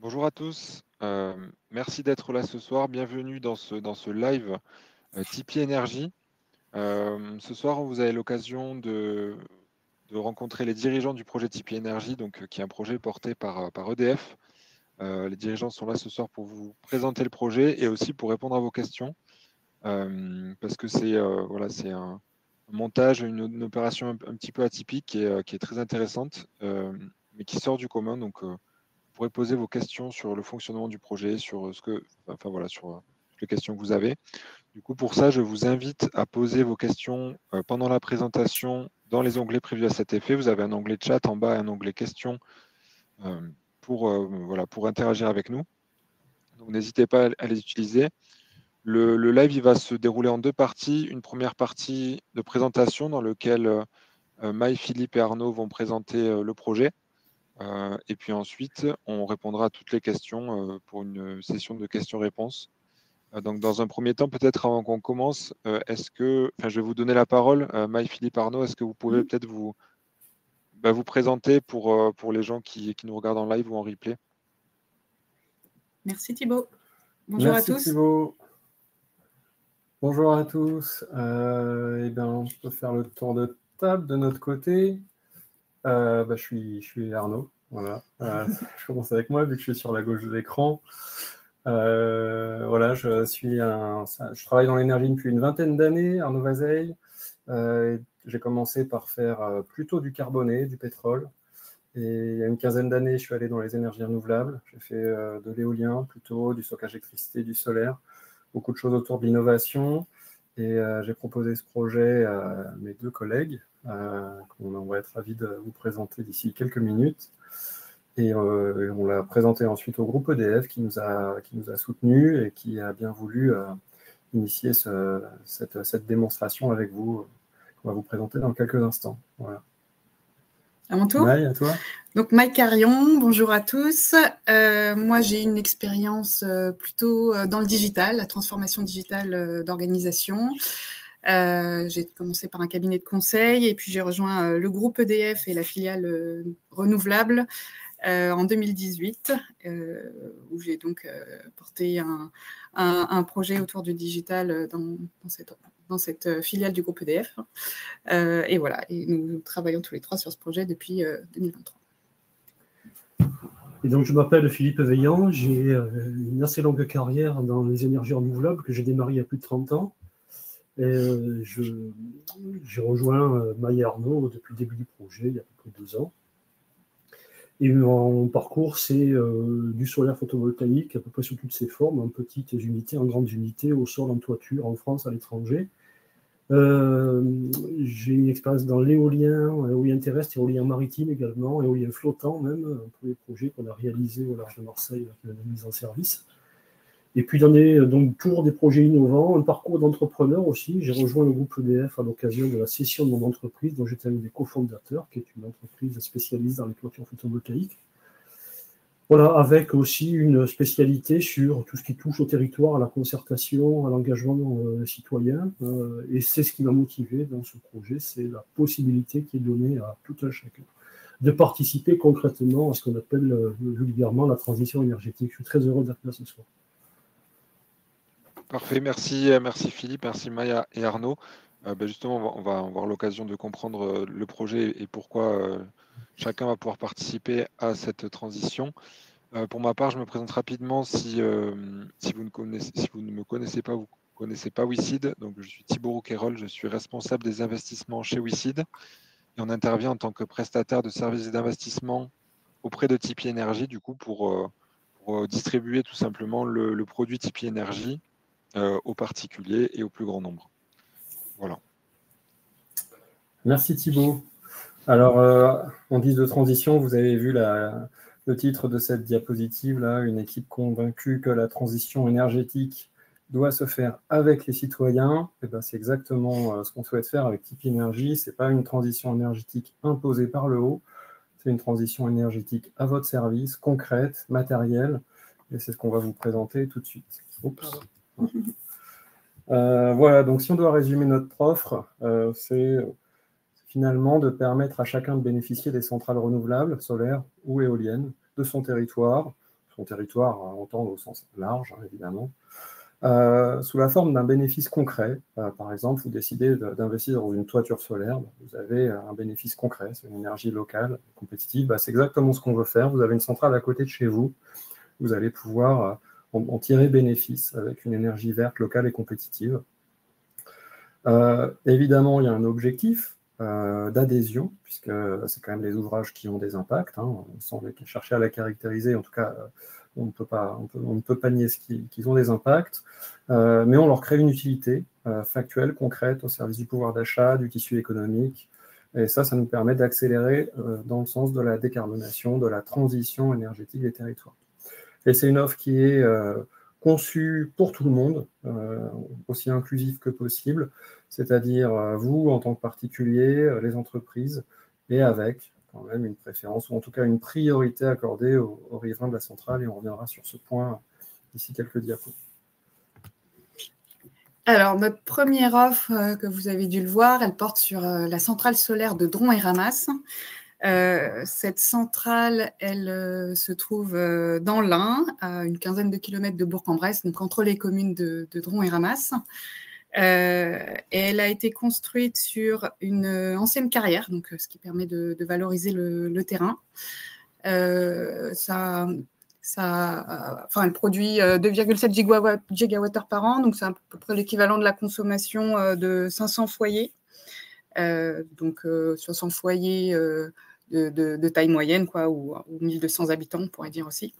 Bonjour à tous, merci d'être là ce soir. Bienvenue dans ce live Tipeee Énergie. Ce soir, vous avez l'occasion de rencontrer les dirigeants du projet Tipeee Énergie, donc, qui est un projet porté par EDF. Les dirigeants sont là ce soir pour vous présenter le projet et aussi pour répondre à vos questions, parce que c'est voilà, c'est un montage, une opération un petit peu atypique qui est très intéressante, mais qui sort du commun. Donc, vous pourrez poser vos questions sur le fonctionnement du projet, sur enfin voilà, sur toutes les questions que vous avez. Du coup, pour ça, je vous invite à poser vos questions pendant la présentation dans les onglets prévus à cet effet. Vous avez un onglet chat en bas et un onglet questions euh, voilà, pour interagir avec nous. Donc, n'hésitez pas à les utiliser. Le live, il va se dérouler en deux parties. Une première partie de présentation dans laquelle Maï, Philippe et Arnaud vont présenter le projet. Et puis ensuite, on répondra à toutes les questions pour une session de questions-réponses. Donc, dans un premier temps, peut-être avant qu'on commence, je vais vous donner la parole, Maï, Philippe, Arnaud, est-ce que vous pouvez peut-être vous présenter pour les gens qui nous regardent en live ou en replay? Merci Thibaut. Bonjour à tous. Merci Thibaut. Bonjour à tous. On peut faire le tour de table de notre côté. Je suis Arnaud. Voilà. Je commence avec moi vu que je suis sur la gauche de l'écran. Voilà, je travaille dans l'énergie depuis une vingtaine d'années, Arnaud Vazeille. J'ai commencé par faire plutôt du carboné, du pétrole. Et il y a une quinzaine d'années, je suis allé dans les énergies renouvelables. J'ai fait de l'éolien plutôt, du stockage d'électricité, du solaire, beaucoup de choses autour de l'innovation. Et j'ai proposé ce projet à mes deux collègues, qu'on va être ravis de vous présenter d'ici quelques minutes. Et on l'a présenté ensuite au groupe EDF qui nous a soutenus et qui a bien voulu initier cette démonstration avec vous, qu'on va vous présenter dans quelques instants. Voilà. À mon tour. Maï, à toi. Donc, Maï Carion, bonjour à tous. Moi, j'ai une expérience plutôt dans le digital, la transformation digitale d'organisation. J'ai commencé par un cabinet de conseil et puis j'ai rejoint le groupe EDF et la filiale renouvelable en 2018, où j'ai donc porté un projet autour du digital dans cette filiale du groupe EDF. Et voilà, et nous travaillons tous les trois sur ce projet depuis 2023. Et donc, je m'appelle Philippe Veillant, j'ai une assez longue carrière dans les énergies renouvelables que j'ai démarré il y a plus de 30 ans. Et j'ai rejoint Maï et Arnaud depuis le début du projet, il y a à peu près 2 ans. Et mon parcours, c'est du solaire photovoltaïque, à peu près sous toutes ses formes, en petites unités, en grandes unités, au sol, en toiture, en France, à l'étranger. J'ai une expérience dans l'éolien terrestre, éolien maritime également, éolien flottant même, pour les projets qu'on a réalisés au large de Marseille avec la mise en service. Et puis j'en ai donc toujours des projets innovants, un parcours d'entrepreneur aussi. J'ai rejoint le groupe EDF à l'occasion de la cession de mon entreprise, dont j'étais un des cofondateurs, qui est une entreprise spécialisée dans les toitures photovoltaïques. Voilà, avec aussi une spécialité sur tout ce qui touche au territoire, à la concertation, à l'engagement citoyen. Et c'est ce qui m'a motivé dans ce projet, c'est la possibilité qui est donnée à tout un chacun de participer concrètement à ce qu'on appelle vulgairement la transition énergétique. Je suis très heureux d'être là ce soir. Parfait, merci Philippe, merci Maya et Arnaud. Justement, on va avoir l'occasion de comprendre le projet et pourquoi chacun va pouvoir participer à cette transition. Pour ma part, je me présente rapidement si vous ne me connaissez pas, vous ne connaissez pas WICID. Donc, je suis Thibaut Rouquayrol, je suis responsable des investissements chez WICID et on intervient en tant que prestataire de services d'investissement auprès de Tipeee Énergie, du coup, pour distribuer tout simplement le produit Tipeee Énergie aux particuliers et au plus grand nombre. Voilà. Merci Thibaut. Alors, en guise de transition, vous avez vu le titre de cette diapositive-là, une équipe convaincue que la transition énergétique doit se faire avec les citoyens. Et ben, c'est exactement ce qu'on souhaite faire avec Tipeee Énergie. Ce n'est pas une transition énergétique imposée par le haut, c'est une transition énergétique à votre service, concrète, matérielle, et c'est ce qu'on va vous présenter tout de suite. Oups. Voilà, donc si on doit résumer notre offre, c'est finalement de permettre à chacun de bénéficier des centrales renouvelables, solaires ou éoliennes, de son territoire ton territoire, à entendre au sens large, hein, évidemment, sous la forme d'un bénéfice concret. Par exemple, vous décidez d'investir dans une toiture solaire, vous avez un bénéfice concret, c'est une énergie locale, compétitive. C'est exactement ce qu'on veut faire. Vous avez une centrale à côté de chez vous, vous allez pouvoir en tirer bénéfice avec une énergie verte, locale et compétitive. Évidemment, il y a un objectif d'adhésion, puisque c'est quand même des ouvrages qui ont des impacts, hein, sans chercher à la caractériser, en tout cas, on ne peut pas nier qu'ils ont des impacts, mais on leur crée une utilité factuelle, concrète, au service du pouvoir d'achat, du tissu économique, et ça nous permet d'accélérer dans le sens de la décarbonation, de la transition énergétique des territoires. Et c'est une offre qui est conçue pour tout le monde, aussi inclusive que possible, c'est-à-dire vous en tant que particulier, les entreprises, et avec quand même une préférence, ou en tout cas une priorité accordée aux riverains de la centrale, et on reviendra sur ce point d'ici quelques diapos. Alors, notre première offre, que vous avez dû le voir, elle porte sur la centrale solaire de Dron-et-Ramas. Cette centrale, elle se trouve dans l'Ain, à une quinzaine de kilomètres de Bourg-en-Bresse, donc entre les communes de Dron-et-Ramas. Et elle a été construite sur une ancienne carrière, donc ce qui permet de valoriser le terrain. Elle produit 2,7 gigawattheures par an, donc c'est à peu près l'équivalent de la consommation de 500 foyers. Donc 500 foyers de taille moyenne, quoi, ou 1200 habitants, on pourrait dire aussi.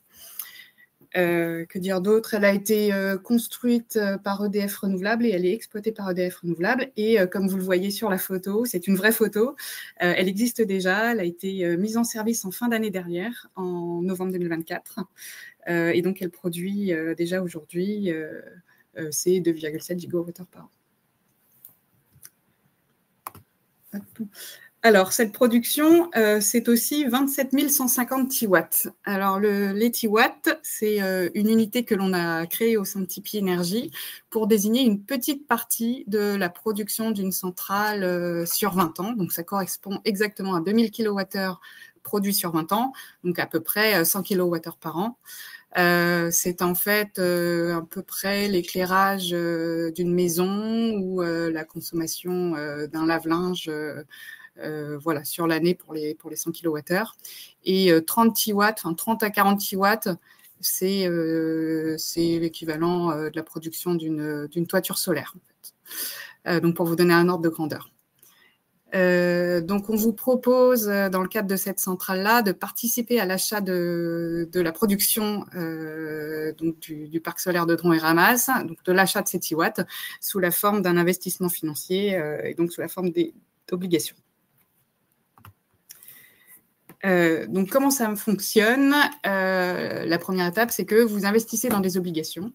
Que dire d'autre? Elle a été construite par EDF Renouvelables et elle est exploitée par EDF Renouvelables. Et comme vous le voyez sur la photo, c'est une vraie photo. Elle existe déjà. Elle a été mise en service en fin d'année dernière, en novembre 2024. Et donc, elle produit déjà aujourd'hui ces 2,7 gigawattheures par an. Alors, cette production, c'est aussi 27 150 TW. Alors, les TW, c'est une unité que l'on a créée au sein de Tipeee Énergie pour désigner une petite partie de la production d'une centrale sur 20 ans. Donc, ça correspond exactement à 2000 kWh produits sur 20 ans, donc à peu près 100 kWh par an. C'est en fait à peu près l'éclairage d'une maison ou la consommation d'un lave-linge voilà, sur l'année pour les 100 kWh. Et 30 à 40 kW, c'est l'équivalent de la production d'une toiture solaire, en fait. Donc, pour vous donner un ordre de grandeur. Donc, on vous propose, dans le cadre de cette centrale-là, de participer à l'achat de la production donc du parc solaire de Dron-et-Ramas, donc de l'achat de ces TW, sous la forme d'un investissement financier et donc sous la forme d'obligations. Donc, comment ça fonctionne? La première étape, c'est que vous investissez dans des obligations.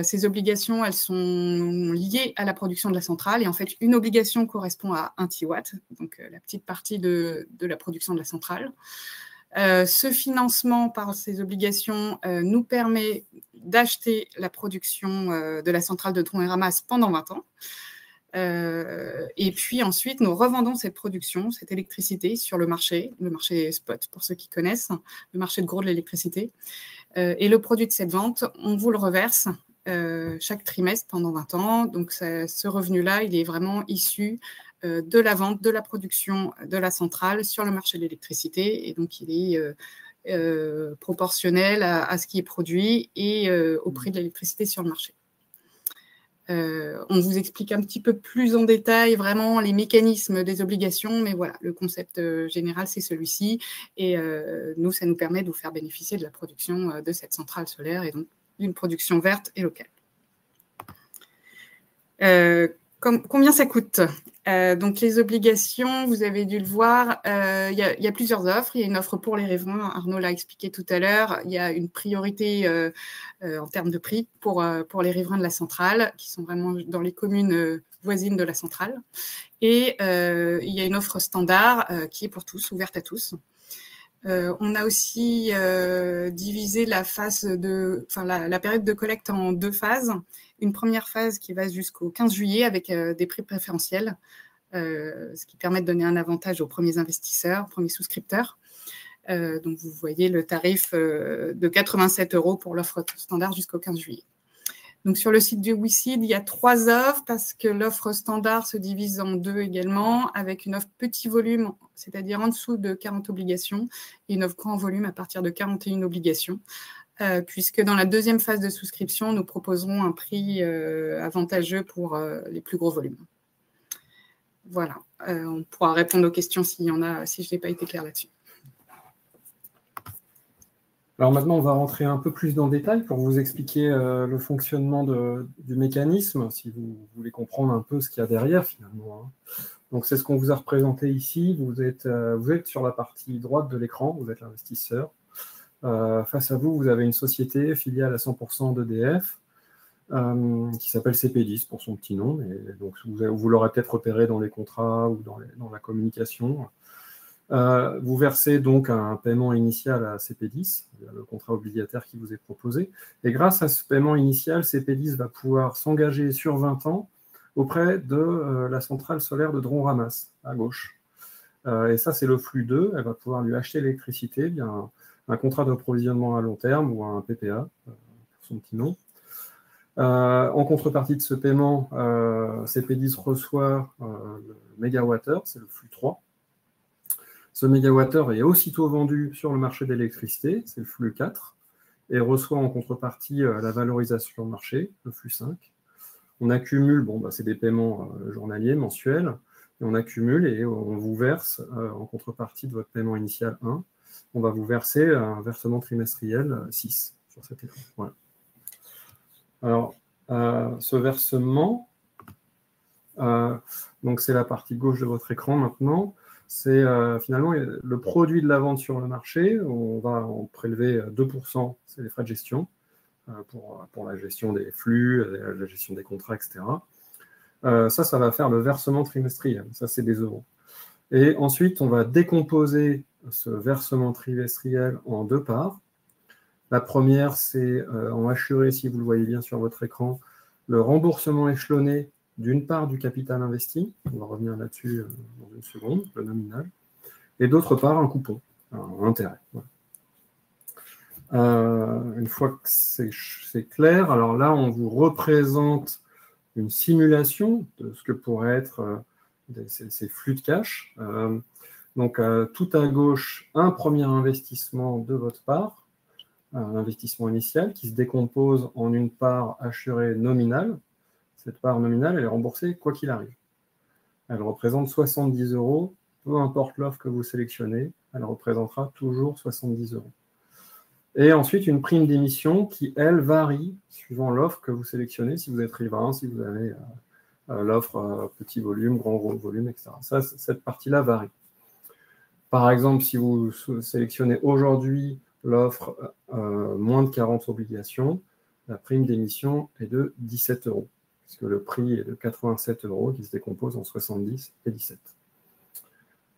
Ces obligations, elles sont liées à la production de la centrale. Et en fait, une obligation correspond à 1 TW, donc la petite partie de la production de la centrale. Ce financement par ces obligations nous permet d'acheter la production de la centrale de Dron-et-Ramas pendant 20 ans. Et puis ensuite, nous revendons cette production, cette électricité sur le marché spot, pour ceux qui connaissent, le marché de gros de l'électricité. Et le produit de cette vente, on vous le reverse chaque trimestre pendant 20 ans. Donc, ce revenu-là, il est vraiment issu de la vente, de la production de la centrale sur le marché de l'électricité. Et donc, il est proportionnel à ce qui est produit et au prix de l'électricité sur le marché. On vous explique un petit peu plus en détail vraiment les mécanismes des obligations, mais voilà, le concept général, c'est celui-ci. Et nous, ça nous permet de vous faire bénéficier de la production de cette centrale solaire et donc d'une production verte et locale. Combien ça coûte? Donc, les obligations, vous avez dû le voir, il y a plusieurs offres. Il y a une offre pour les riverains, Arnaud l'a expliqué tout à l'heure. Il y a une priorité en termes de prix pour les riverains de la centrale, qui sont vraiment dans les communes voisines de la centrale. Et il y a une offre standard qui est pour tous, ouverte à tous. On a aussi divisé la période de collecte en 2 phases. Une première phase qui va jusqu'au 15 juillet avec des prix préférentiels, ce qui permet de donner un avantage aux premiers investisseurs, aux premiers souscripteurs. Donc, vous voyez le tarif de 87 € pour l'offre standard jusqu'au 15 juillet. Donc, sur le site du WICID, il y a 3 offres parce que l'offre standard se divise en 2 également, avec une offre petit volume, c'est-à-dire en dessous de 40 obligations, et une offre grand volume à partir de 41 obligations. Puisque dans la deuxième phase de souscription, nous proposerons un prix avantageux pour les plus gros volumes. Voilà, on pourra répondre aux questions s'il y en a, si je n'ai pas été claire là-dessus. Alors maintenant, on va rentrer un peu plus dans le détail pour vous expliquer le fonctionnement du mécanisme, si vous voulez comprendre un peu ce qu'il y a derrière finalement. Donc c'est ce qu'on vous a représenté ici. Vous êtes sur la partie droite de l'écran, vous êtes l'investisseur. Face à vous, vous avez une société filiale à 100% d'EDF qui s'appelle CP10 pour son petit nom. Et donc, vous l'aurez peut-être repéré dans les contrats ou dans la communication. Vous versez donc un paiement initial à CP10, le contrat obligataire qui vous est proposé. Et grâce à ce paiement initial, CP10 va pouvoir s'engager sur 20 ans auprès de la centrale solaire de Dron-Ramas, à gauche. Et ça, c'est le flux 2. Elle va pouvoir lui acheter l'électricité via un contrat d'approvisionnement à long terme ou un PPA, pour son petit nom. En contrepartie de ce paiement, CP10 reçoit le mégawattheure, c'est le flux 3. Ce mégawattheure est aussitôt vendu sur le marché d'électricité, c'est le flux 4, et reçoit en contrepartie la valorisation marché, le flux 5. On accumule, c'est des paiements journaliers, mensuels, et on accumule et on vous verse, en contrepartie de votre paiement initial 1, on va vous verser un versement trimestriel 6 sur cet écran. Voilà. Alors, ce versement, donc c'est la partie gauche de votre écran maintenant, c'est finalement le produit de la vente sur le marché. On va en prélever 2%, c'est les frais de gestion, pour la gestion des flux, la gestion des contrats, etc. Ça va faire le versement trimestriel, ça c'est des euros. Et ensuite, on va décomposer ce versement trimestriel en 2 parts. La première, c'est en assuré, si vous le voyez bien sur votre écran, le remboursement échelonné d'une part du capital investi, on va revenir là-dessus dans une seconde, le nominal, et d'autre part, un coupon, un intérêt. Voilà. Une fois que c'est clair, alors là, on vous représente une simulation de ce que pourraient être ces flux de cash. Donc, tout à gauche, un premier investissement de votre part, un investissement initial qui se décompose en une part assurée nominale. Cette part nominale, elle est remboursée quoi qu'il arrive. Elle représente 70 €, peu importe l'offre que vous sélectionnez, elle représentera toujours 70 €. Et ensuite, une prime d'émission qui, elle, varie suivant l'offre que vous sélectionnez, si vous êtes riverain, si vous avez l'offre petit volume, grand volume, etc. Cette partie-là varie. Par exemple, si vous sélectionnez aujourd'hui l'offre moins de 40 obligations, la prime d'émission est de 17 €, puisque le prix est de 87 € qui se décompose en 70 et 17.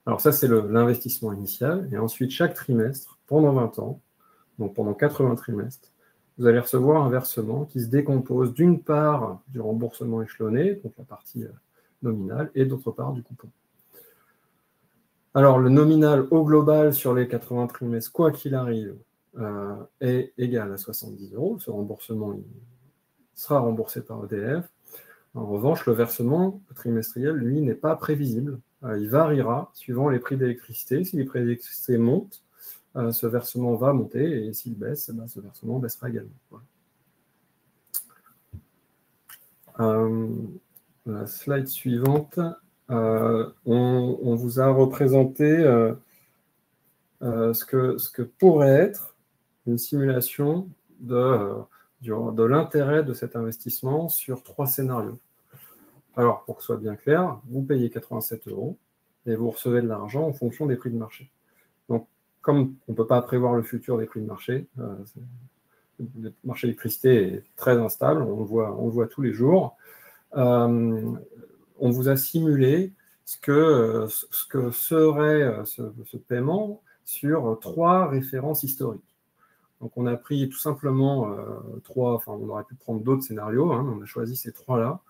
Alors ça, c'est l'investissement initial. Et ensuite, chaque trimestre, pendant 20 ans, donc pendant 80 trimestres, vous allez recevoir un versement qui se décompose d'une part du remboursement échelonné, donc la partie nominale, et d'autre part du coupon. Alors, le nominal au global sur les 80 trimestres, quoi qu'il arrive, est égal à 70 €. Ce remboursement sera remboursé par EDF. En revanche, le versement trimestriel, lui, n'est pas prévisible. Il variera suivant les prix d'électricité. Si les prix d'électricité montent, ce versement va monter, et s'il baisse, ce versement baissera également. Voilà. La slide suivante, on vous a représenté ce que pourrait être une simulation de l'intérêt de cet investissement sur 3 scénarios. Alors, pour que ce soit bien clair, vous payez 87 € et vous recevez de l'argent en fonction des prix de marché. Donc, comme on ne peut pas prévoir le futur des prix de marché, le marché d'électricité est très instable, on le voit tous les jours, on vous a simulé ce que serait ce paiement sur 3 références historiques. Donc, on a pris tout simplement 3, enfin, on aurait pu prendre d'autres scénarios, mais on a choisi ces 3-là.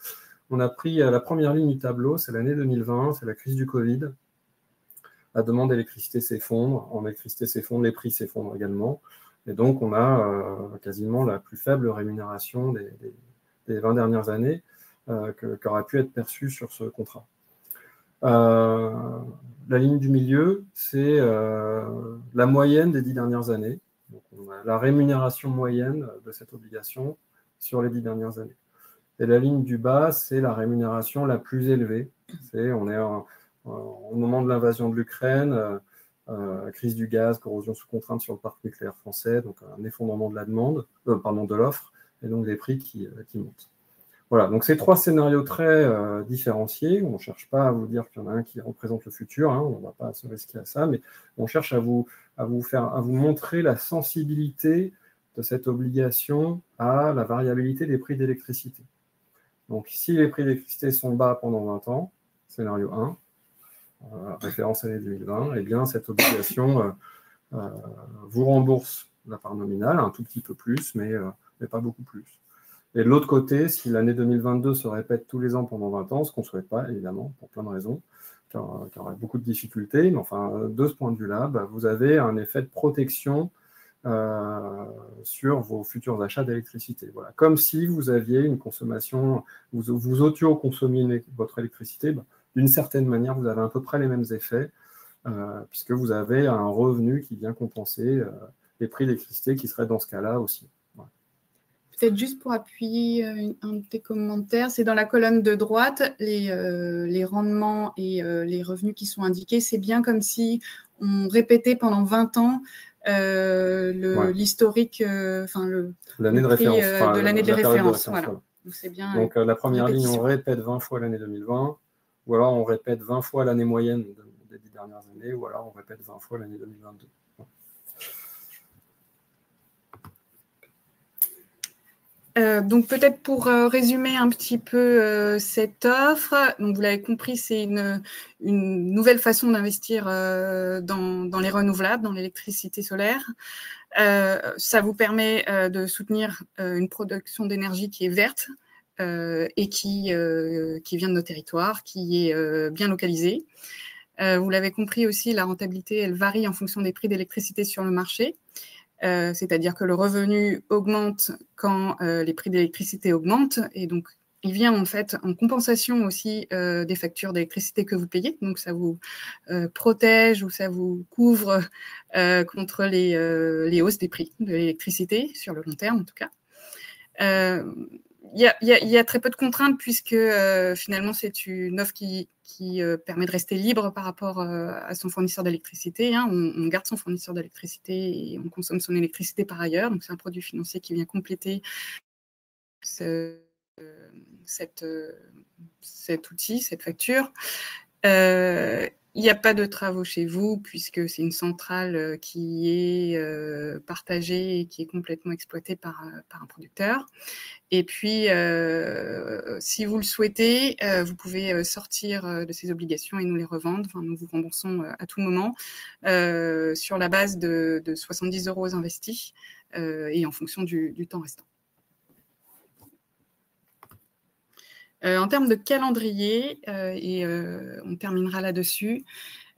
On a pris la première ligne du tableau, c'est l'année 2020, c'est la crise du Covid. la demande d'électricité s'effondre. En électricité s'effondre, les prix s'effondrent également. Et donc, on a quasiment la plus faible rémunération des 20 dernières années qui aurait pu être perçue sur ce contrat. La ligne du milieu, c'est la moyenne des 10 dernières années. Donc, on a la rémunération moyenne de cette obligation sur les 10 dernières années. Et la ligne du bas, c'est la rémunération la plus élevée. On est au moment de l'invasion de l'Ukraine, crise du gaz, corrosion sous contrainte sur le parc nucléaire français, donc un effondrement de la demande, de l'offre, et donc des prix qui montent. Voilà, donc ces 3 scénarios très différenciés. On ne cherche pas à vous dire qu'il y en a un qui représente le futur, hein, on ne va pas se risquer à ça, mais on cherche à vous montrer la sensibilité de cette obligation à la variabilité des prix d'électricité. Donc, si les prix d'électricité sont bas pendant 20 ans, scénario 1, référence année 2020, eh bien, cette obligation vous rembourse la part nominale, un tout petit peu plus, mais pas beaucoup plus. Et de l'autre côté, si l'année 2022 se répète tous les ans pendant 20 ans, ce qu'on ne souhaite pas, évidemment, pour plein de raisons, car il y aurait beaucoup de difficultés, mais enfin, de ce point de vue-là, vous avez un effet de protection sur vos futurs achats d'électricité. Voilà. Comme si vous aviez une consommation, vous auto-consommiez votre électricité, d'une certaine manière, vous avez à peu près les mêmes effets, puisque vous avez un revenu qui vient compenser les prix d'électricité qui seraient dans ce cas-là aussi. Voilà. Peut-être juste pour appuyer un de tes commentaires, c'est dans la colonne de droite, les rendements et les revenus qui sont indiqués, c'est bien comme si on répétait pendant 20 ans l'historique, l'année de référence, de l'année de référence. Voilà. Donc, c'est bien. Donc la première ligne, on répète 20 fois l'année 2020, ou alors on répète 20 fois l'année moyenne des 10 dernières années, ou alors on répète 20 fois l'année 2022. Donc peut-être pour résumer un petit peu cette offre, donc vous l'avez compris, c'est une nouvelle façon d'investir dans les renouvelables, dans l'électricité solaire. Ça vous permet de soutenir une production d'énergie qui est verte et qui vient de nos territoires, qui est bien localisée. Vous l'avez compris aussi, la rentabilité, elle varie en fonction des prix d'électricité sur le marché. C'est-à-dire que le revenu augmente quand les prix d'électricité augmentent, et donc il vient en fait en compensation aussi des factures d'électricité que vous payez, donc ça vous protège ou ça vous couvre contre les hausses des prix de l'électricité, sur le long terme en tout cas. Il y a très peu de contraintes puisque finalement c'est une offre qui permet de rester libre par rapport à son fournisseur d'électricité. Hein. On garde son fournisseur d'électricité et on consomme son électricité par ailleurs. Donc c'est un produit financier qui vient compléter cet outil, cette facture. Il n'y a pas de travaux chez vous puisque c'est une centrale qui est partagée et qui est complètement exploitée par un producteur. Et puis, si vous le souhaitez, vous pouvez sortir de ces obligations et nous les revendre. Enfin, nous vous remboursons à tout moment sur la base de 70 € investis et en fonction du temps restant. En termes de calendrier, on terminera là-dessus.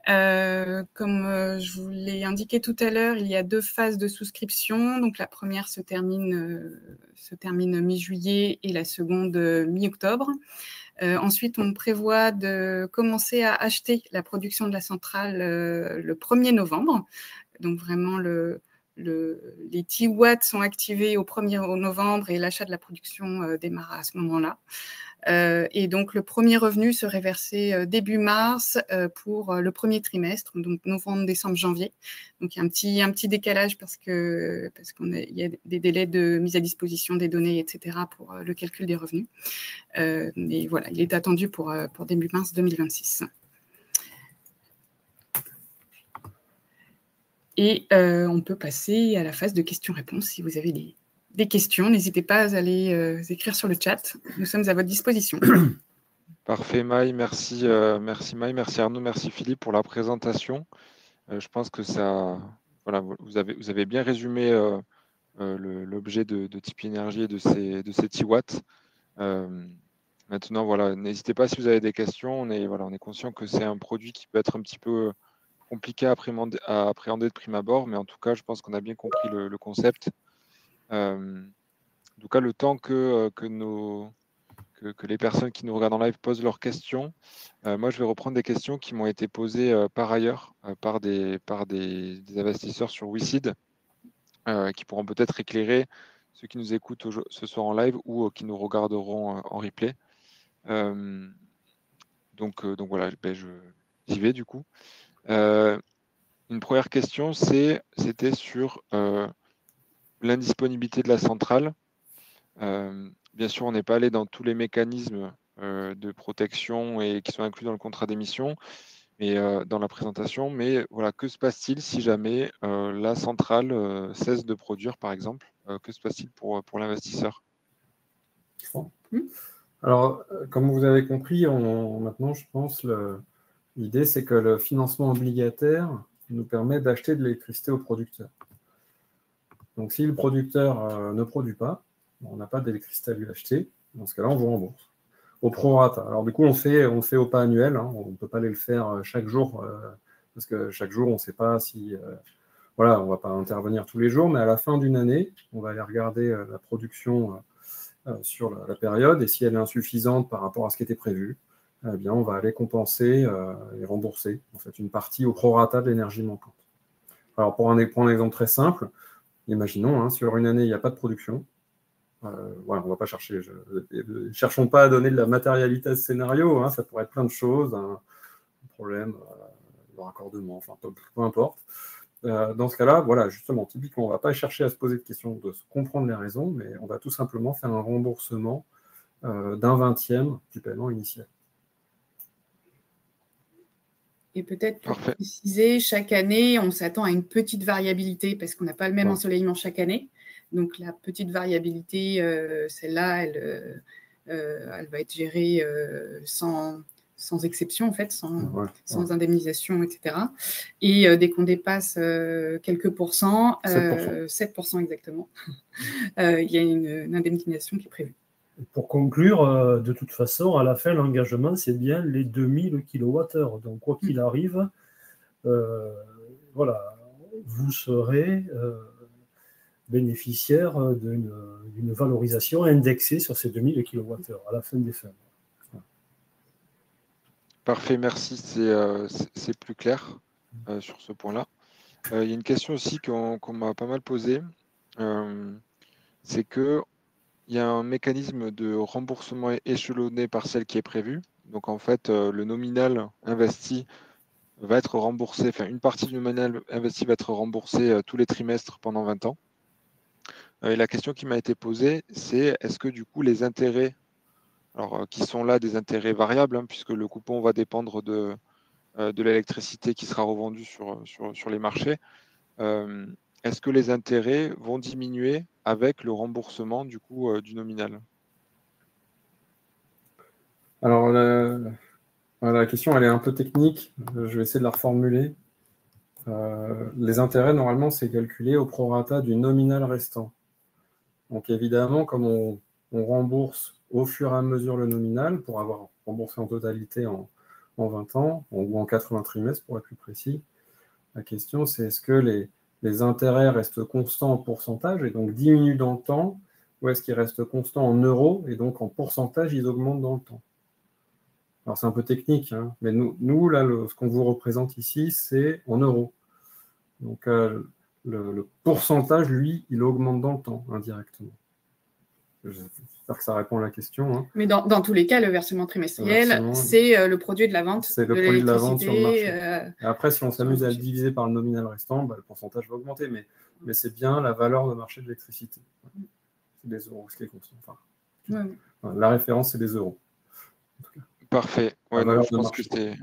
Comme je vous l'ai indiqué tout à l'heure, il y a 2 phases de souscription. Donc la première se termine mi-juillet et la seconde mi-octobre. Ensuite, on prévoit de commencer à acheter la production de la centrale le 1er novembre. Donc vraiment, les 10 watts sont activés au 1er novembre et l'achat de la production démarre à ce moment-là. Et donc, le premier revenu serait versé début mars pour le premier trimestre, donc novembre, décembre, janvier. Donc, il y a un petit décalage parce qu'il y a des délais de mise à disposition des données, etc. pour le calcul des revenus. Mais voilà, il est attendu pour début mars 2026. Et on peut passer à la phase de questions-réponses si vous avez des questions. N'hésitez pas à les écrire sur le chat. Nous sommes à votre disposition. Parfait, Maï. Merci, merci Maï, merci Arnaud, merci Philippe pour la présentation. Je pense que ça, voilà, vous avez bien résumé l'objet de Tipeee Énergie et de ces 10 watts. Maintenant, voilà, n'hésitez pas si vous avez des questions. On est conscient que c'est un produit qui peut être un petit peu compliqué à appréhender de prime abord, mais en tout cas, je pense qu'on a bien compris le concept. En tout cas, le temps que les personnes qui nous regardent en live posent leurs questions, moi, je vais reprendre des questions qui m'ont été posées par ailleurs par des investisseurs sur WeSeed, qui pourront peut-être éclairer ceux qui nous écoutent ce soir en live ou qui nous regarderont en replay. Donc voilà, j'y vais du coup. Une première question, c'était sur l'indisponibilité de la centrale. Bien sûr, on n'est pas allé dans tous les mécanismes de protection et qui sont inclus dans le contrat d'émission, mais dans la présentation. Mais voilà, que se passe-t-il si jamais la centrale cesse de produire, par exemple? Que se passe-t-il pour l'investisseur? Alors, comme vous avez compris, maintenant, je pense, l'idée, c'est que le financement obligataire nous permet d'acheter de l'électricité au producteur. Donc, si le producteur ne produit pas, on n'a pas d'électricité à lui acheter, dans ce cas-là, on vous rembourse. Au prorata. Alors, du coup, on le fait au pas annuel, hein, on ne peut pas aller le faire chaque jour, parce que chaque jour, on ne sait pas si... voilà, on ne va pas intervenir tous les jours, mais à la fin d'une année, on va aller regarder la production sur la période, et si elle est insuffisante par rapport à ce qui était prévu, eh bien, on va aller compenser et rembourser en fait, une partie au prorata de l'énergie manquante. Alors, pour prendre un exemple très simple, imaginons, hein, sur une année, il n'y a pas de production. Voilà, on ne va pas chercher. Ne cherchons pas à donner de la matérialité à ce scénario. Hein, ça pourrait être plein de choses, un problème, le raccordement, enfin, peu importe. Dans ce cas-là, voilà, justement, typiquement, on ne va pas chercher à se poser de questions, de comprendre les raisons, mais on va tout simplement faire un remboursement d'un 20e du paiement initial. Et peut-être pour préciser, chaque année, on s'attend à une petite variabilité parce qu'on n'a pas le même ensoleillement chaque année. Donc la petite variabilité, celle-là, elle va être gérée sans exception, en fait, sans indemnisation, etc. Et dès qu'on dépasse quelques pourcents, 7% exactement, il y a une indemnisation qui est prévue. Pour conclure, de toute façon, à la fin, l'engagement, c'est bien les 2000 kWh. Donc, quoi qu'il arrive, voilà, vous serez bénéficiaire d'une valorisation indexée sur ces 2000 kWh à la fin des fins. Parfait, merci. C'est plus clair sur ce point-là. Il y a une question aussi qu'on m'a pas mal posée. C'est que il y a un mécanisme de remboursement échelonné partiel qui est prévu. Donc, en fait, le nominal investi va être remboursé, enfin, une partie du nominal investi va être remboursée tous les trimestres pendant 20 ans. Et la question qui m'a été posée, c'est est-ce que du coup, les intérêts, alors qui sont là des intérêts variables, hein, puisque le coupon va dépendre de l'électricité qui sera revendue sur les marchés, est-ce que les intérêts vont diminuer avec le remboursement du coup du nominal? Alors, la question, elle est un peu technique. Je vais essayer de la reformuler. Les intérêts, normalement, c'est calculé au prorata du nominal restant. Donc, évidemment, comme on rembourse au fur et à mesure le nominal, pour avoir remboursé en totalité en 20 ans, ou en 80 trimestres, pour être plus précis, la question, c'est est-ce que les intérêts restent constants en pourcentage et donc diminuent dans le temps, ou est-ce qu'ils restent constants en euros et donc en pourcentage, ils augmentent dans le temps? Alors, c'est un peu technique, hein, mais nous là, ce qu'on vous représente ici, c'est en euros. Donc, le pourcentage, lui, il augmente dans le temps, indirectement. J'espère que ça répond à la question. Hein. Mais dans tous les cas, le versement trimestriel, c'est le produit de la vente. C'est le produit de la vente sur le marché. Et après, si on s'amuse à le diviser par le nominal restant, le pourcentage va augmenter, mais c'est bien la valeur de marché de l'électricité. C'est des euros, ce qui est constant. Enfin, la référence, c'est des euros. En tout cas. Parfait. Ouais, non, je pense que c'est.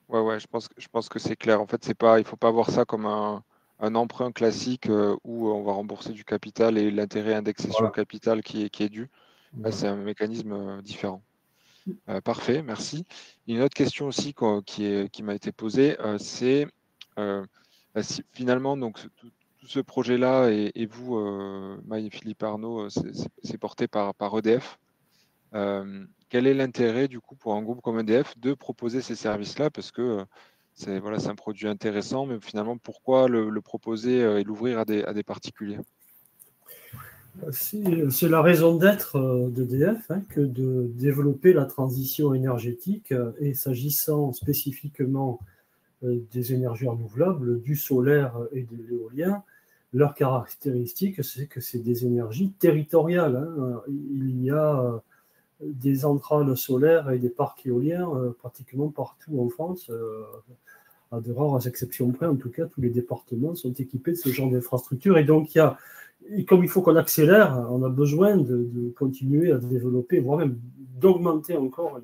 Ouais, je pense que c'est clair. En fait, il ne faut pas voir ça comme un emprunt classique où on va rembourser du capital et l'intérêt indexé sur le capital qui est dû. Là, c'est un mécanisme différent. Parfait, merci. Une autre question aussi qui m'a été posée, c'est si, finalement, donc, tout ce projet-là et vous, Maï et Philippe Arnaud, c'est porté par EDF. Quel est l'intérêt, du coup, pour un groupe comme EDF de proposer ces services-là? Parce que voilà, c'est un produit intéressant, mais finalement, pourquoi le proposer et l'ouvrir à des particuliers? C'est la raison d'être d'EDF, hein, que de développer la transition énergétique et s'agissant spécifiquement des énergies renouvelables, du solaire et de l'éolien, leur caractéristique, c'est que c'est des énergies territoriales. Hein. Il y a des centrales solaires et des parcs éoliens pratiquement partout en France, à de rares exceptions près. En tout cas, tous les départements sont équipés de ce genre d'infrastructures. Et donc, comme il faut qu'on accélère, on a besoin de continuer à développer, voire même d'augmenter encore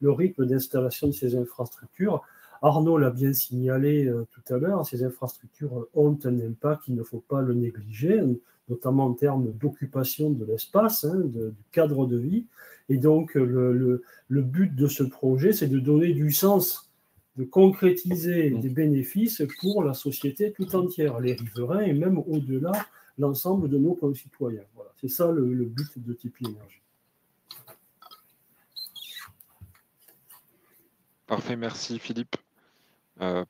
le rythme d'installation de ces infrastructures. Arnaud l'a bien signalé tout à l'heure, ces infrastructures ont un impact, il ne faut pas le négliger, notamment en termes d'occupation de l'espace, hein, du cadre de vie. Et donc, le but de ce projet, c'est de donner du sens, de concrétiser des bénéfices pour la société tout entière, les riverains et même au-delà, l'ensemble de nos concitoyens. Voilà. C'est ça le but de Tipeee Énergie. Parfait, merci Philippe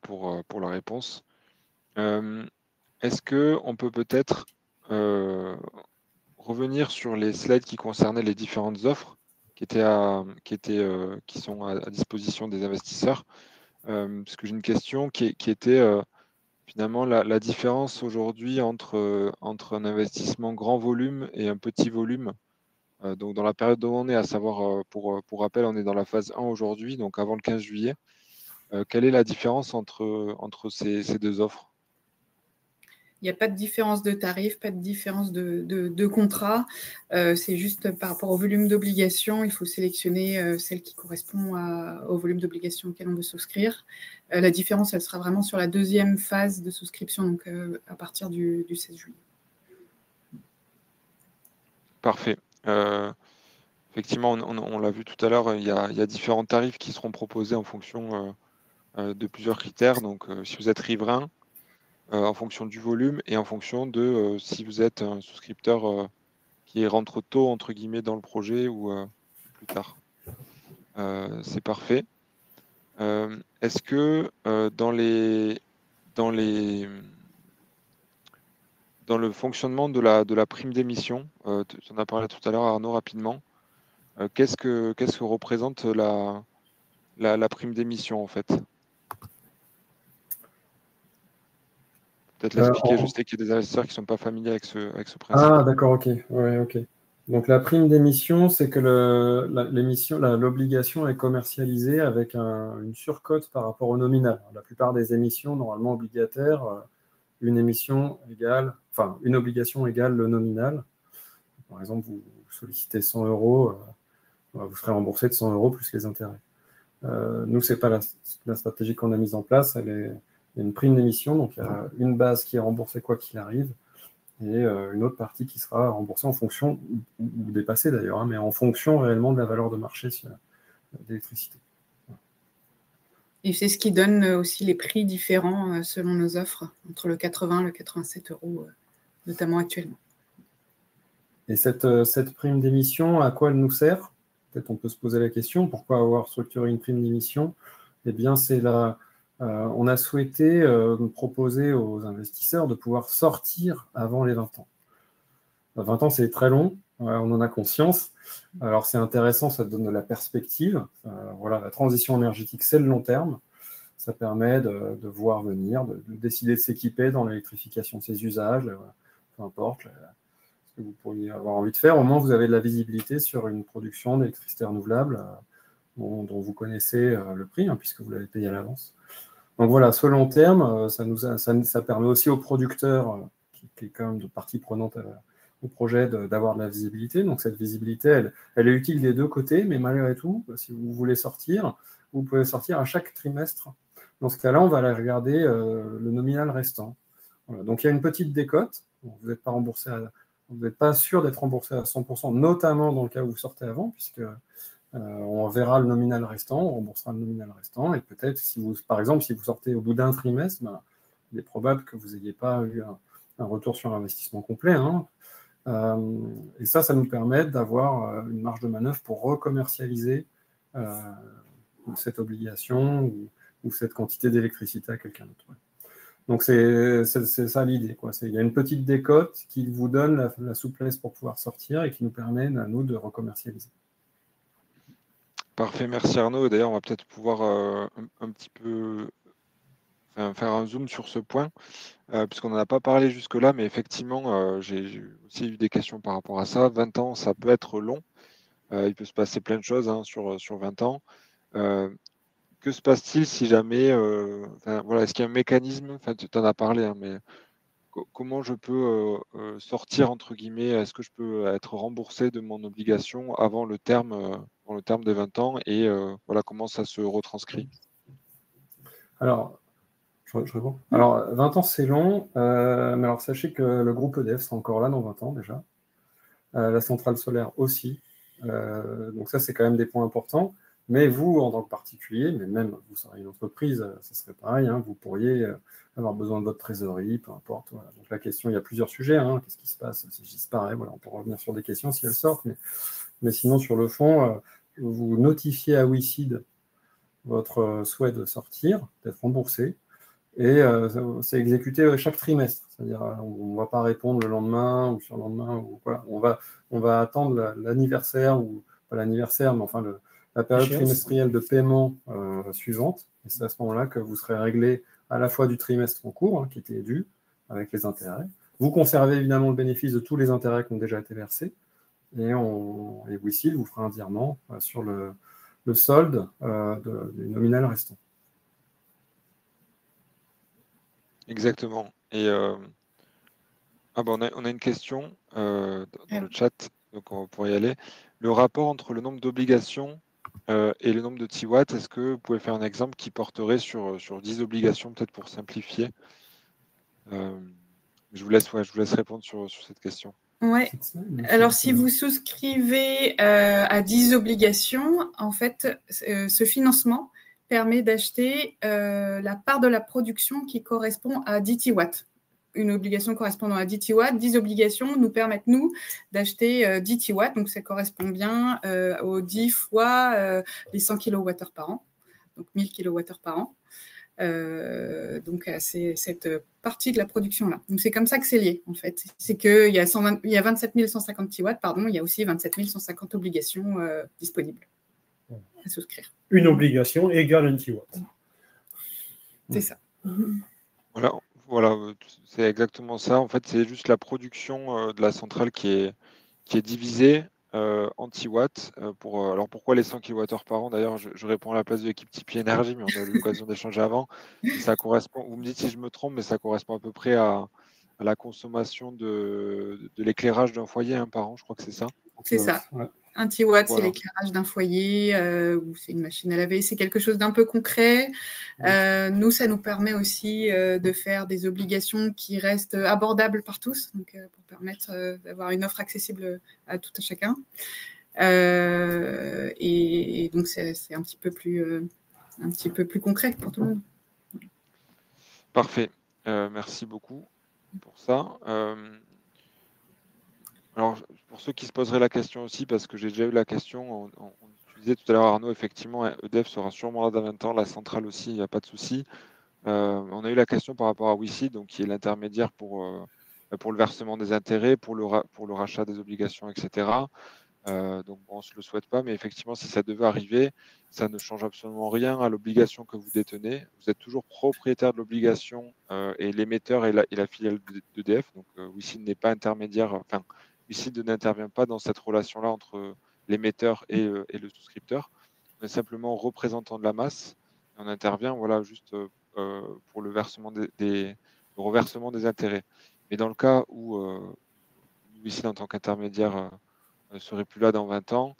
pour la réponse. Est-ce qu'on peut peut-être revenir sur les slides qui concernaient les différentes offres qui sont à disposition des investisseurs? Parce que j'ai une question qui était finalement la différence aujourd'hui entre un investissement grand volume et un petit volume. Donc dans la période où on est, à savoir, pour rappel, on est dans la phase 1 aujourd'hui, donc avant le 15 juillet. Quelle est la différence entre ces deux offres? Il n'y a pas de différence de tarif, pas de différence de contrat. C'est juste par rapport au volume d'obligations, il faut sélectionner celle qui correspond au volume d'obligations auquel on veut souscrire. La différence, elle sera vraiment sur la deuxième phase de souscription, donc à partir du 16 juillet. Parfait. Effectivement, on l'a vu tout à l'heure, il y a différents tarifs qui seront proposés en fonction de plusieurs critères. Donc, si vous êtes riverain, en fonction du volume et en fonction de si vous êtes un souscripteur qui rentre tôt, entre guillemets, dans le projet ou plus tard. C'est parfait. Est-ce que dans le fonctionnement de la prime d'émission, tu en as parlé tout à l'heure, Arnaud, rapidement, qu'est-ce que représente la prime d'émission, en fait? Peut-être l'expliquer, je sais qu'il y a des investisseurs qui ne sont pas familiers avec ce principe. Ah, d'accord, ok. Ouais, ok. Donc la prime d'émission, c'est que l'obligation est commercialisée avec une surcote par rapport au nominal. La plupart des émissions, normalement obligataires, une obligation égale le nominal. Par exemple, vous sollicitez 100 €, vous serez remboursé de 100 € plus les intérêts. Nous, ce n'est pas la stratégie qu'on a mise en place. Il y a une prime d'émission, donc il y a une base qui est remboursée quoi qu'il arrive, et une autre partie qui sera remboursée en fonction, ou dépassée d'ailleurs, hein, mais en fonction réellement de la valeur de marché d'électricité. Et c'est ce qui donne aussi les prix différents selon nos offres, entre le 80 et le 87 €, notamment actuellement. Et cette prime d'émission, à quoi elle nous sert? Peut-être on peut se poser la question, pourquoi avoir structuré une prime d'émission? Eh bien, on a souhaité proposer aux investisseurs de pouvoir sortir avant les 20 ans. 20 ans, c'est très long, on en a conscience. Alors, c'est intéressant, ça donne de la perspective. Voilà, la transition énergétique, c'est le long terme. Ça permet de voir venir, de décider de s'équiper dans l'électrification de ses usages, peu importe ce que vous pourriez avoir envie de faire. Au moins, vous avez de la visibilité sur une production d'électricité renouvelable dont vous connaissez le prix, hein, puisque vous l'avez payé à l'avance. Donc voilà, ce long terme, ça permet aussi aux producteurs, qui est quand même de partie prenante au projet, d'avoir de la visibilité. Donc cette visibilité, elle est utile des deux côtés, mais malgré tout, si vous voulez sortir, vous pouvez sortir à chaque trimestre. Dans ce cas-là, on va aller regarder le nominal restant. Voilà. Donc il y a une petite décote. Vous n'êtes pas remboursé, vous n'êtes pas sûr d'être remboursé à 100%, notamment dans le cas où vous sortez avant, puisque on verra le nominal restant, on remboursera le nominal restant, et peut-être, par exemple, si vous sortez au bout d'un trimestre, il est probable que vous n'ayez pas eu un retour sur investissement complet. Hein. Et ça nous permet d'avoir une marge de manœuvre pour recommercialiser cette obligation ou cette quantité d'électricité à quelqu'un d'autre. Ouais. Donc, c'est ça l'idée. Il y a une petite décote qui vous donne la souplesse pour pouvoir sortir et qui nous permet, à nous, de recommercialiser. Parfait, merci Arnaud. D'ailleurs, on va peut-être pouvoir un petit peu faire un zoom sur ce point, puisqu'on n'en a pas parlé jusque-là, mais effectivement, j'ai aussi eu des questions par rapport à ça. 20 ans, ça peut être long. Il peut se passer plein de choses sur 20 ans. Que se passe-t-il si jamais, voilà, est-ce qu'il y a un mécanisme, tu en as parlé, hein, mais comment je peux sortir, entre guillemets, est-ce que je peux être remboursé de mon obligation avant le terme des 20 ans et voilà, comment ça se retranscrit? Alors, je réponds. Alors, 20 ans, c'est long, mais alors sachez que le groupe EDF sera encore là dans 20 ans déjà. La centrale solaire aussi. Donc ça, c'est quand même des points importants. Mais vous, en tant que particulier, mais même vous seriez une entreprise, ça serait pareil, hein, vous pourriez avoir besoin de votre trésorerie, peu importe. Voilà. Donc la question, il y a plusieurs sujets. Hein. Qu'est-ce qui se passe si je disparais? Voilà, on peut revenir sur des questions si elles sortent. Mais sinon, sur le fond, vous notifiez à WICID votre souhait de sortir, d'être remboursé. Et c'est exécuté chaque trimestre. C'est-à-dire, on ne va pas répondre le lendemain ou sur le lendemain. Ou, voilà. On va attendre l'anniversaire, ou pas l'anniversaire, mais enfin la période trimestrielle de paiement suivante. Et c'est à ce moment-là que vous serez réglé à la fois du trimestre en cours, hein, qui était dû, avec les intérêts. Vous conservez évidemment le bénéfice de tous les intérêts qui ont déjà été versés. Et WICID vous fera un virement sur le solde du nominal restant. Exactement. Et on a une question dans le chat, donc on pourrait y aller. Le rapport entre le nombre d'obligations et le nombre de TWatt, est-ce que vous pouvez faire un exemple qui porterait sur 10 obligations, peut-être pour simplifier? Je vous laisse répondre sur cette question. Ouais. Alors, si vous souscrivez à 10 obligations, en fait, ce financement permet d'acheter la part de la production qui correspond à 10 TWatt. Une obligation correspondant à 10 TWatt, 10 obligations nous permettent, nous, d'acheter 10 TWatt. Donc, ça correspond bien aux 10 fois les 100 kWh par an, donc 1000 kWh par an. Donc, c'est cette partie de la production-là. Donc, c'est comme ça que c'est lié, en fait. C'est qu'il y a 27 150 TWatt, pardon, il y a aussi 27 150 obligations disponibles à souscrire. Une obligation égale un TWatt. C'est ça. Voilà, c'est exactement ça. En fait, c'est juste la production de la centrale qui est divisée en TWatt. Alors, pourquoi les 100 kWh par an? D'ailleurs, je réponds à la place de l'équipe Tipeee Énergie, mais on a eu l'occasion d'échanger avant. Ça correspond, vous me dites si je me trompe, mais ça correspond à peu près à la consommation de l'éclairage d'un foyer par an, je crois que c'est ça. C'est ça. Ouais. Un TWatt, c'est l'éclairage d'un foyer ou c'est une machine à laver. C'est quelque chose d'un peu concret. Nous, ça nous permet aussi de faire des obligations qui restent abordables par tous, donc, pour permettre d'avoir une offre accessible à tout un chacun. Et donc, c'est un petit peu plus concret pour tout le monde. Parfait. Merci beaucoup pour ça. Alors, pour ceux qui se poseraient la question aussi, parce que j'ai déjà eu la question, on disait tout à l'heure, Arnaud, effectivement, EDF sera sûrement là dans 20 ans, la centrale aussi, il n'y a pas de souci. On a eu la question par rapport à WICID, donc qui est l'intermédiaire pour le versement des intérêts, pour le rachat des obligations, etc. Donc, on ne se le souhaite pas, mais effectivement, si ça devait arriver, ça ne change absolument rien à l'obligation que vous détenez. Vous êtes toujours propriétaire de l'obligation et l'émetteur est la filiale d'EDF. Donc, WICID n'est pas intermédiaire, enfin, WICID n'intervient pas dans cette relation-là entre l'émetteur et le souscripteur. On est simplement représentant de la masse. Et on intervient juste pour le reversement des intérêts. Mais dans le cas où WICID, en tant qu'intermédiaire, ne serait plus là dans 20 ans,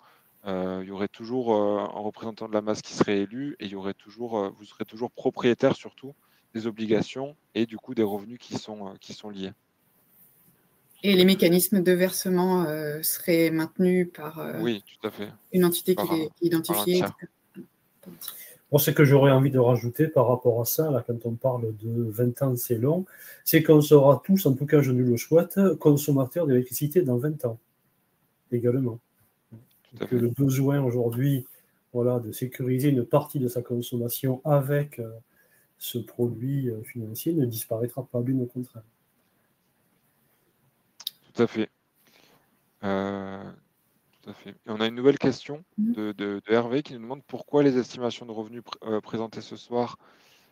il y aurait toujours un représentant de la masse qui serait élu et vous serez toujours propriétaire surtout des obligations et du coup des revenus qui sont liés. Et les mécanismes de versement seraient maintenus par oui, tout à fait. Une entité qui est identifiée. Bon, ce que j'aurais envie de rajouter par rapport à ça, là, quand on parle de 20 ans, c'est long, c'est qu'on sera tous, en tout cas je ne le souhaite, consommateurs d'électricité dans 20 ans également. Que le besoin aujourd'hui voilà, de sécuriser une partie de sa consommation avec ce produit financier ne disparaîtra pas, bien au contraire. Tout à fait. Tout à fait. Et on a une nouvelle question de Hervé qui nous demande pourquoi les estimations de revenus présentées ce soir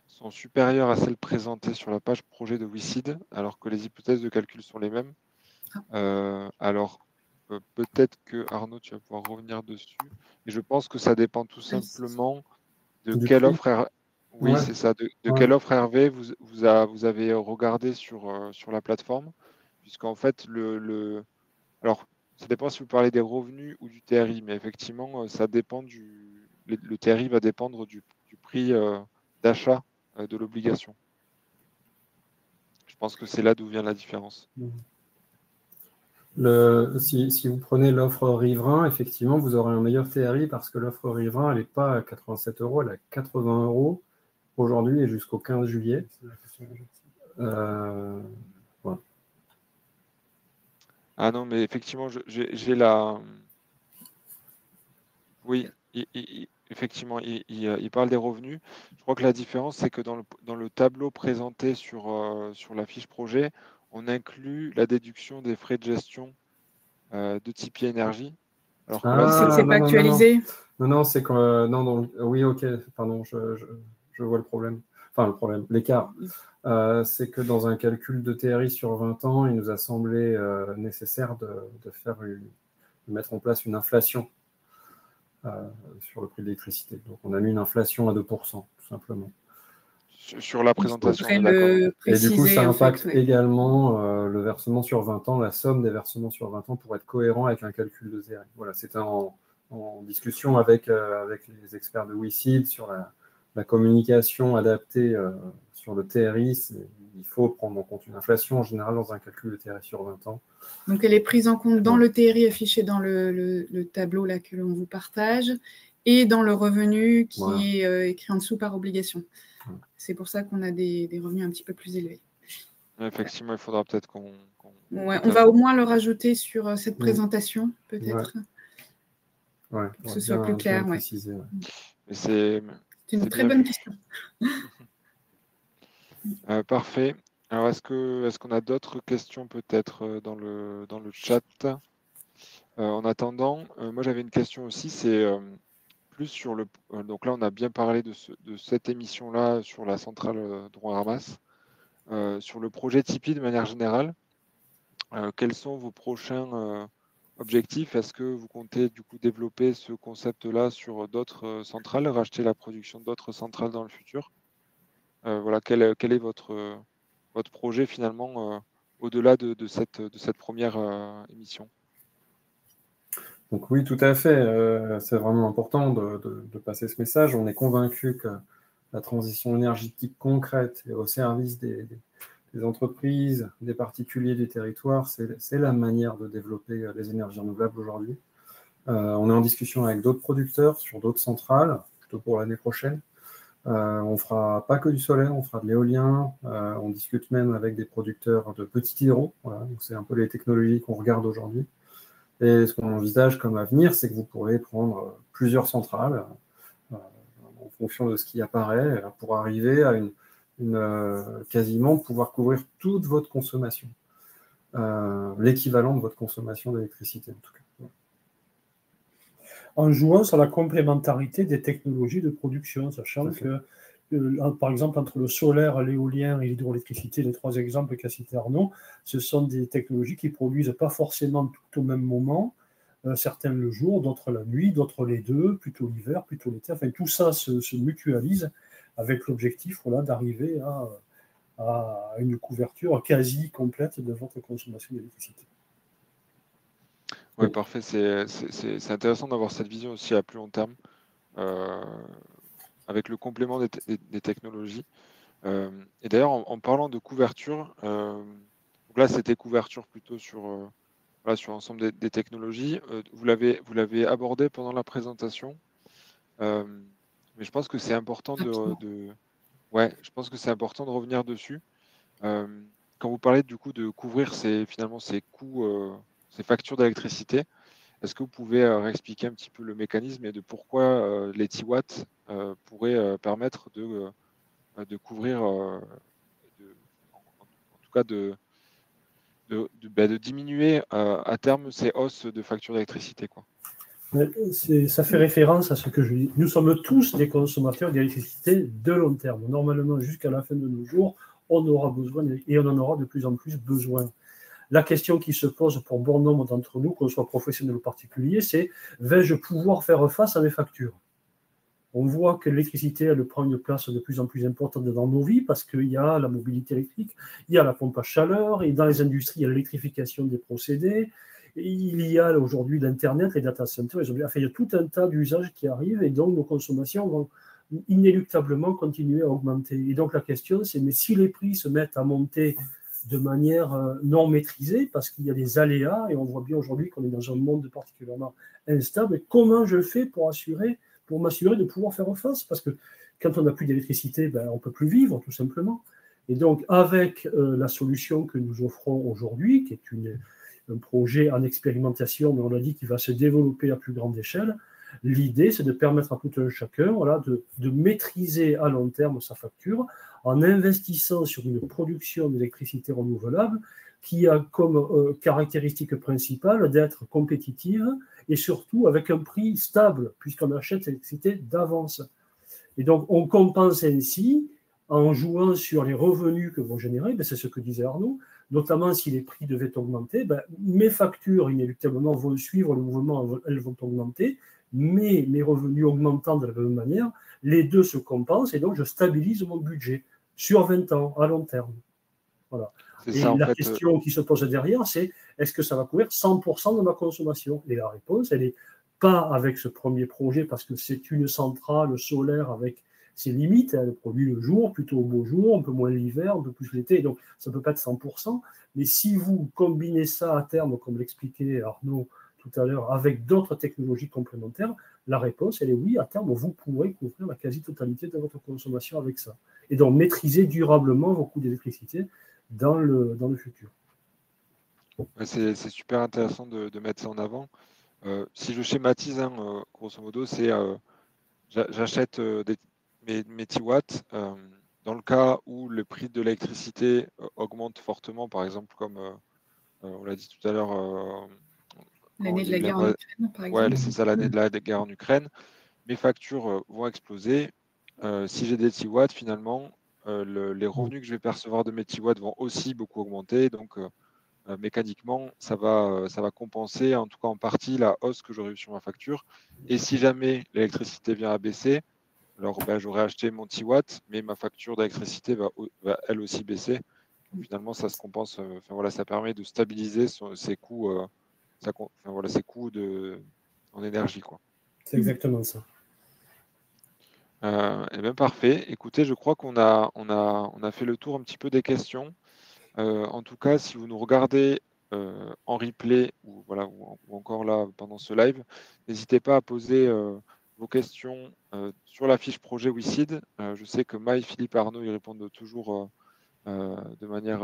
sont supérieures à celles présentées sur la page projet de WICID, alors que les hypothèses de calcul sont les mêmes. Alors, peut-être que Arnaud, tu vas pouvoir revenir dessus. Et je pense que ça dépend tout simplement de quelle offre. Oui, Ouais. c'est ça. De Ouais. quelle offre Hervé vous avez regardé sur la plateforme, puisqu'en fait alors ça dépend si vous parlez des revenus ou du TRI, mais effectivement ça dépend le TRI va dépendre du prix d'achat de l'obligation. Je pense que c'est là d'où vient la différence. Si vous prenez l'offre riverain, effectivement, vous aurez un meilleur TRI parce que l'offre riverain, elle n'est pas à 87 €, elle est à 80 € aujourd'hui et jusqu'au 15 juillet. Voilà. Ah non, mais effectivement, j'ai la... Oui, effectivement, il parle des revenus. Je crois que la différence, c'est que dans le tableau présenté sur la fiche projet, on inclut la déduction des frais de gestion de Tipeee Énergie. Alors que là, c'est pas actualisé. Non, c'est que oui, ok, pardon, je vois le problème. Enfin, l'écart. C'est que dans un calcul de TRI sur 20 ans, il nous a semblé nécessaire de mettre en place une inflation sur le prix de l'électricité. Donc, on a mis une inflation à 2%, tout simplement. Sur la présentation, on est d'accord. Et du coup, ça impacte également le versement sur 20 ans, la somme des versements sur 20 ans pour être cohérent avec un calcul de TRI. Voilà, c'était en discussion avec les experts de WICID sur la communication adaptée sur le TRI. Il faut prendre en compte une inflation en général dans un calcul de TRI sur 20 ans. Donc, elle est prise en compte dans le TRI affiché dans le tableau là, que l'on vous partage et dans le revenu qui est écrit en dessous par obligation. C'est pour ça qu'on a des revenus un petit peu plus élevés. Effectivement, il faudra peut-être qu'on... on va au moins le rajouter sur cette présentation, peut-être. Ouais, pour que ce soit plus clair. C'est une très bonne question. Parfait. Alors, est-ce qu'on a d'autres questions peut-être dans le chat? En attendant, moi j'avais une question aussi, c'est plus sur le... donc là, on a bien parlé de cette émission-là sur la centrale Drouin-Ramasse. Sur le projet Tipeee de manière générale, quels sont vos prochains objectifs? Est-ce que vous comptez du coup développer ce concept-là sur d'autres centrales, racheter la production d'autres centrales dans le futur? Voilà, quel est votre projet finalement au-delà de cette première émission? Donc oui, tout à fait. C'est vraiment important de passer ce message. On est convaincu que la transition énergétique concrète et au service des entreprises, des particuliers, des territoires, c'est la manière de développer les énergies renouvelables aujourd'hui. On est en discussion avec d'autres producteurs sur d'autres centrales, plutôt pour l'année prochaine. On ne fera pas que du solaire, on fera de l'éolien. On discute même avec des producteurs de petits hydros. Voilà, c'est un peu les technologies qu'on regarde aujourd'hui. Et ce qu'on envisage comme avenir, c'est que vous pourrez prendre plusieurs centrales en fonction de ce qui apparaît pour arriver à quasiment pouvoir couvrir toute votre consommation, l'équivalent de votre consommation d'électricité en tout cas. En jouant sur la complémentarité des technologies de production, sachant que, par exemple, entre le solaire, l'éolien et l'hydroélectricité, les trois exemples qu'a cité Arnaud, ce sont des technologies qui ne produisent pas forcément tout au même moment, certains le jour, d'autres la nuit, d'autres les deux, plutôt l'hiver, plutôt l'été. Enfin, tout ça se mutualise avec l'objectif d'arriver à une couverture quasi complète de votre consommation d'électricité. Oui, parfait. C'est intéressant d'avoir cette vision aussi à plus long terme, avec le complément des technologies. Et d'ailleurs, en parlant de couverture, donc là, c'était couverture plutôt sur l'ensemble des technologies. Vous l'avez abordé pendant la présentation, mais je pense que c'est important je pense que c'est important de revenir dessus. Quand vous parlez du coup de couvrir finalement ces coûts, ces factures d'électricité, Est-ce que vous pouvez réexpliquer un petit peu le mécanisme et de pourquoi les T-Watts pourraient permettre de couvrir, en tout cas de diminuer à terme ces hausses de factures d'électricité, quoi. Ça fait référence à ce que je dis. Nous sommes tous des consommateurs d'électricité de long terme. Normalement, jusqu'à la fin de nos jours, on aura besoin et on en aura de plus en plus besoin. La question qui se pose pour bon nombre d'entre nous, qu'on soit professionnel ou particulier, c'est vais-je pouvoir faire face à mes factures? On voit que l'électricité, elle prend une place de plus en plus importante dans nos vies parce qu'il y a la mobilité électrique, il y a la pompe à chaleur, et dans les industries, il y a l'électrification des procédés, et il y a aujourd'hui l'Internet, les data centers, enfin, il y a tout un tas d'usages qui arrivent et donc nos consommations vont inéluctablement continuer à augmenter. Et donc la question, c'est mais si les prix se mettent à monter de manière non maîtrisée, parce qu'il y a des aléas, et on voit bien aujourd'hui qu'on est dans un monde particulièrement instable, et comment je fais pour m'assurer de pouvoir faire face, parce que quand on n'a plus d'électricité, ben, on ne peut plus vivre, tout simplement. Et donc, avec la solution que nous offrons aujourd'hui, qui est un projet en expérimentation, mais on l'a dit, qui va se développer à plus grande échelle, l'idée, c'est de permettre à tout un chacun de maîtriser à long terme sa facture en investissant sur une production d'électricité renouvelable qui a comme caractéristique principale d'être compétitive et surtout avec un prix stable, puisqu'on achète l'électricité d'avance. Et donc, on compense ainsi, en jouant sur les revenus que vont générer, ben c'est ce que disait Arnaud, notamment si les prix devaient augmenter, ben mes factures, inéluctablement, vont suivre le mouvement, elles vont augmenter, mais mes revenus augmentant de la même manière, les deux se compensent, et donc je stabilise mon budget sur 20 ans, à long terme. Voilà. Et la question qui se pose derrière, c'est est-ce que ça va couvrir 100% de ma consommation? Et la réponse, elle n'est pas avec ce premier projet, parce que c'est une centrale solaire avec ses limites. Elle produit le jour, plutôt au beau jour, un peu moins l'hiver, un peu plus l'été, donc ça ne peut pas être 100%. Mais si vous combinez ça à terme, comme l'expliquait Arnaud tout à l'heure, avec d'autres technologies complémentaires, la réponse, elle est oui, à terme, vous pourrez couvrir la quasi-totalité de votre consommation avec ça. Et donc maîtriser durablement vos coûts d'électricité dans le futur. C'est super intéressant de mettre ça en avant. Si je schématise, grosso modo, c'est j'achète mes T-Watts dans le cas où le prix de l'électricité augmente fortement, par exemple, comme on l'a dit tout à l'heure. L'année de la guerre en Ukraine, par exemple. Ouais, c'est ça, l'année de la guerre en Ukraine. Mes factures vont exploser. Si j'ai des T-Watts, finalement, les revenus que je vais percevoir de mes T-Watts vont aussi beaucoup augmenter. Donc, mécaniquement, ça va compenser, en tout cas en partie, la hausse que j'aurai eue sur ma facture. Et si jamais l'électricité vient à baisser, alors j'aurai acheté mon T-Watt, mais ma facture d'électricité va elle aussi baisser. Donc, finalement, ça se compense. Voilà, ça permet de stabiliser ses coûts, ses coûts en énergie, quoi. C'est exactement ça. Et bien parfait. Écoutez, je crois qu'on a fait le tour un petit peu des questions. En tout cas, si vous nous regardez en replay ou encore là pendant ce live, n'hésitez pas à poser vos questions sur la fiche projet WICID. Je sais que Maï, Philippe, Arnaud, ils répondent toujours de manière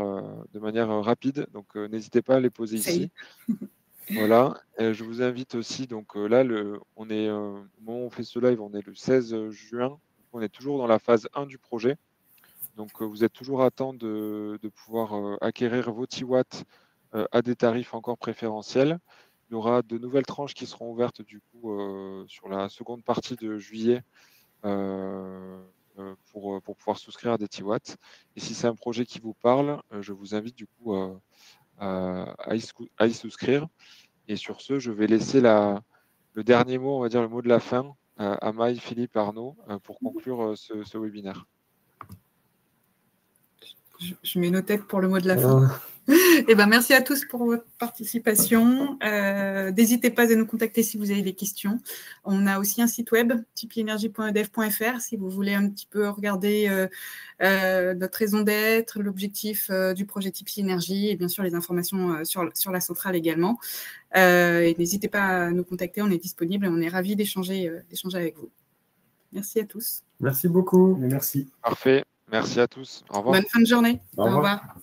rapide, donc n'hésitez pas à les poser ici. Voilà, je vous invite aussi, donc là, au moment où on fait ce live, on est le 16 juin, on est toujours dans la phase 1 du projet. Donc, vous êtes toujours à temps de pouvoir acquérir vos T-Watts à des tarifs encore préférentiels. Il y aura de nouvelles tranches qui seront ouvertes du coup sur la seconde partie de juillet pour pouvoir souscrire à des T-Watts. Et si c'est un projet qui vous parle, je vous invite du coup à y souscrire. Et sur ce, je vais laisser le dernier mot, on va dire le mot de la fin, à Maï, Philippe, Arnaud, pour conclure ce webinaire. Je mets nos têtes pour le mot de la fin. Eh ben, merci à tous pour votre participation. N'hésitez pas à nous contacter si vous avez des questions. On a aussi un site web, tipienergie.edf.fr, si vous voulez un petit peu regarder notre raison d'être, l'objectif du projet Tipeee Énergie et bien sûr les informations sur la centrale également. Et n'hésitez pas à nous contacter, on est disponible et on est ravis d'échanger avec vous. Merci à tous. Merci beaucoup. Merci. Parfait. Merci à tous. Au revoir. Bonne fin de journée. Au revoir.